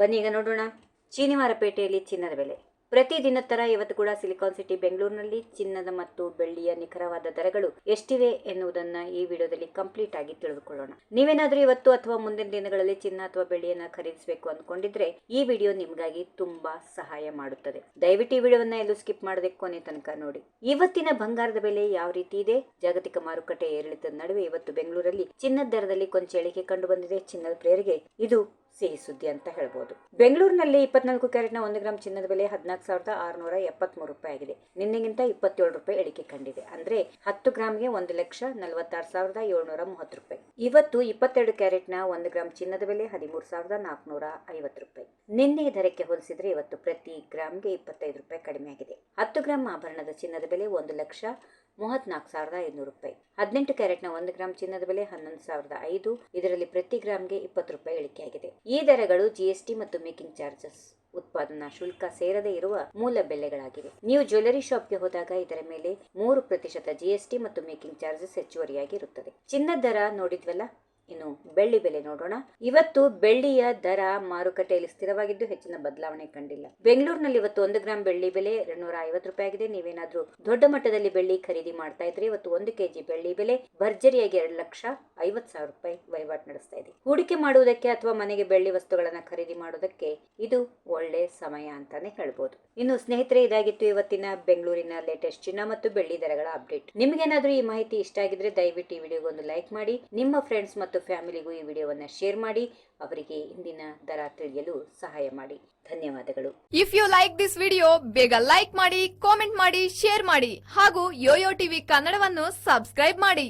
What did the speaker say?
ಬನ್ನಿ ಈಗ ನೋಡೋಣ ಶನಿವಾರಪೇಟೆಯಲ್ಲಿ ಚಿನ್ನದ ಬೆಲೆ. ಪ್ರತಿದಿನ ತರ ಇವತ್ತು ಕೂಡ ಸಿಲಿಕಾನ್ ಸಿಟಿ ಬೆಂಗಳೂರಿನಲ್ಲಿ ಚಿನ್ನದ ಮತ್ತು ಬೆಳ್ಳಿಯ ನಿಖರವಾದ ದರಗಳು ಎಷ್ಟಿವೆ ಎನ್ನುವುದನ್ನ ಈ ವಿಡಿಯೋದಲ್ಲಿ ಕಂಪ್ಲೀಟ್ ಆಗಿ ತಿಳಿದುಕೊಳ್ಳೋಣ. ನೀವೇನಾದ್ರೂ ಇವತ್ತು ಅಥವಾ ಮುಂದಿನ ದಿನಗಳಲ್ಲಿ ಚಿನ್ನ ಅಥವಾ ಬೆಳ್ಳಿಯನ್ನ ಖರೀದಿಸಬೇಕು ಅಂದ್ಕೊಂಡಿದ್ರೆ ಈ ವಿಡಿಯೋ ನಿಮಗಾಗಿ ತುಂಬಾ ಸಹಾಯ ಮಾಡುತ್ತದೆ. ದಯವಿಟ್ಟು ಈ ವಿಡಿಯೋವನ್ನ ಎಲ್ಲೂ ಸ್ಕಿಪ್ ಮಾಡದೆ ಕೊನೆ ತನಕ ನೋಡಿ. ಇವತ್ತಿನ ಬಂಗಾರದ ಬೆಲೆ ಯಾವ ರೀತಿ ಇದೆ? ಜಾಗತಿಕ ಮಾರುಕಟ್ಟೆ ಏರಿಳಿತದ ನಡುವೆ ಇವತ್ತು ಬೆಂಗಳೂರಲ್ಲಿ ಚಿನ್ನದ ದರದಲ್ಲಿ ಕೊಂಚ ಇಳಿಕೆ ಕಂಡು ಬಂದಿದೆ. ಚಿನ್ನದ ಪ್ರಿಯರಿಗೆ ಇದು ಸಿಹಿ ಸುದ್ದಿ ಅಂತ ಹೇಳ್ಬೋದು. ಬೆಂಗಳೂರಿನಲ್ಲಿ 24 ಕ್ಯಾರೆಟ್ನ 1 ಗ್ರಾಂ ಚಿನ್ನದ ಬೆಲೆ 14,673 ರೂಪಾಯಿ ಆಗಿದೆ. ನಿನ್ನೆಗಿಂತ 27 ರೂಪಾಯಿ ಇಳಿಕೆ ಕಂಡಿದೆ. ಅಂದ್ರೆ 10 ಗ್ರಾಂಗೆ 1,46,730 ರೂಪಾಯಿ. ಇವತ್ತು 22 ಕ್ಯಾರೆಟ್ನ 1 ಗ್ರಾಂ ಚಿನ್ನದ ಬೆಲೆ 13,450 ರೂಪಾಯಿ. ನಿನ್ನೆ ದರಕ್ಕೆ ಹೋಲಿಸಿದ್ರೆ ಇವತ್ತು ಪ್ರತಿ ಗ್ರಾಂಗೆ 25 ರೂಪಾಯಿ ಕಡಿಮೆ ಆಗಿದೆ. 10 ಗ್ರಾಂ ಆಭರಣದ ಚಿನ್ನದ ಬೆಲೆ 1,34,500 ರೂಪಾಯಿ. 18 ಕ್ಯಾರೆಟ್ನ 1 ಗ್ರಾಂ ಚಿನ್ನದ ಬೆಲೆ 11,500. ಇದರಲ್ಲಿ ಪ್ರತಿ ಗ್ರಾಂಗೆ 20 ರೂಪಾಯಿ ಇಳಿಕೆಯಾಗಿದೆ. ಈ ದರಗಳು ಜಿಎಸ್ಟಿ ಮತ್ತು ಮೇಕಿಂಗ್ ಚಾರ್ಜಸ್ ಉತ್ಪಾದನಾ ಶುಲ್ಕ ಸೇರದೇ ಇರುವ ಮೂಲ ಬೆಲೆಗಳಾಗಿವೆ. ನೀವು ಜ್ಯುವೆಲರಿ ಶಾಪ್ಗೆ ಹೋದಾಗ ಇದರ ಮೇಲೆ 3% ಜಿಎಸ್ಟಿ ಮತ್ತು ಮೇಕಿಂಗ್ ಚಾರ್ಜಸ್ ಹೆಚ್ಚುವರಿಯಾಗಿ ಇರುತ್ತದೆ. ಚಿನ್ನದ ದರ ನೋಡಿದ್ವಲ್ಲ, ಇನ್ನು ಬೆಳ್ಳಿ ಬೆಲೆ ನೋಡೋಣ. ಇವತ್ತು ಬೆಳ್ಳಿಯ ದರ ಮಾರುಕಟ್ಟೆಯಲ್ಲಿ ಸ್ಥಿರವಾಗಿದ್ದು ಹೆಚ್ಚಿನ ಬದಲಾವಣೆ ಕಂಡಿಲ್ಲ. ಬೆಂಗಳೂರಿನಲ್ಲಿ ಇವತ್ತು 1 ಗ್ರಾಂ ಬೆಳ್ಳಿ ಬೆಲೆ 250 ರೂಪಾಯಿ ಆಗಿದೆ. ನೀವೇನಾದ್ರೂ ದೊಡ್ಡ ಮಟ್ಟದಲ್ಲಿ ಬೆಳ್ಳಿ ಖರೀದಿ ಮಾಡ್ತಾ ಇದ್ರೆ ಇವತ್ತು 1 ಕೆಜಿ ಬೆಳ್ಳಿ ಬೆಲೆ ಭರ್ಜರಿಯಾಗಿ 2,50,000 ರೂಪಾಯಿ ವಹಿವಾಟು ನಡೆಸ್ತಾ ಇದೆ. ಹೂಡಿಕೆ ಮಾಡುವುದಕ್ಕೆ ಅಥವಾ ಮನೆಗೆ ಬೆಳ್ಳಿ ವಸ್ತುಗಳನ್ನ ಖರೀದಿ ಮಾಡೋದಕ್ಕೆ ಇದು ಒಳ್ಳೆ ಸಮಯ ಅಂತಾನೆ ಹೇಳ್ಬೋದು. ಇನ್ನು ಸ್ನೇಹಿತರೆ, ಇದಾಗಿತ್ತು ಇವತ್ತಿನ ಬೆಂಗಳೂರಿನ ಲೇಟೆಸ್ಟ್ ಚಿನ್ನ ಮತ್ತು ಬೆಳ್ಳಿ ದರಗಳ ಅಪ್ಡೇಟ್. ನಿಮಗೇನಾದ್ರೂ ಈ ಮಾಹಿತಿ ಇಷ್ಟ ಆಗಿದ್ರೆ ದಯವಿಟ್ಟು ಈ ವಿಡಿಯೋಗೊಂದು ಲೈಕ್ ಮಾಡಿ. ನಿಮ್ಮ ಫ್ರೆಂಡ್ಸ್ ಮತ್ತು ಫ್ಯಾಮಿಲಿಗೂ ಈ ವಿಡಿಯೋವನ್ನ ಶೇರ್ ಮಾಡಿ ಅವರಿಗೆ ಇಂದಿನ ದರ ತಿಳಿಯಲು ಸಹಾಯ ಮಾಡಿ. ಧನ್ಯವಾದಗಳು. If you like this video ಬೇಗ ಲೈಕ್ ಮಾಡಿ, ಕಾಮೆಂಟ್ ಮಾಡಿ, ಶೇರ್ ಮಾಡಿ ಹಾಗೂ ಯೋಯೋ ಟಿವಿ ಕನ್ನಡವನ್ನು ಸಬ್ಸ್ಕ್ರೈಬ್ ಮಾಡಿ.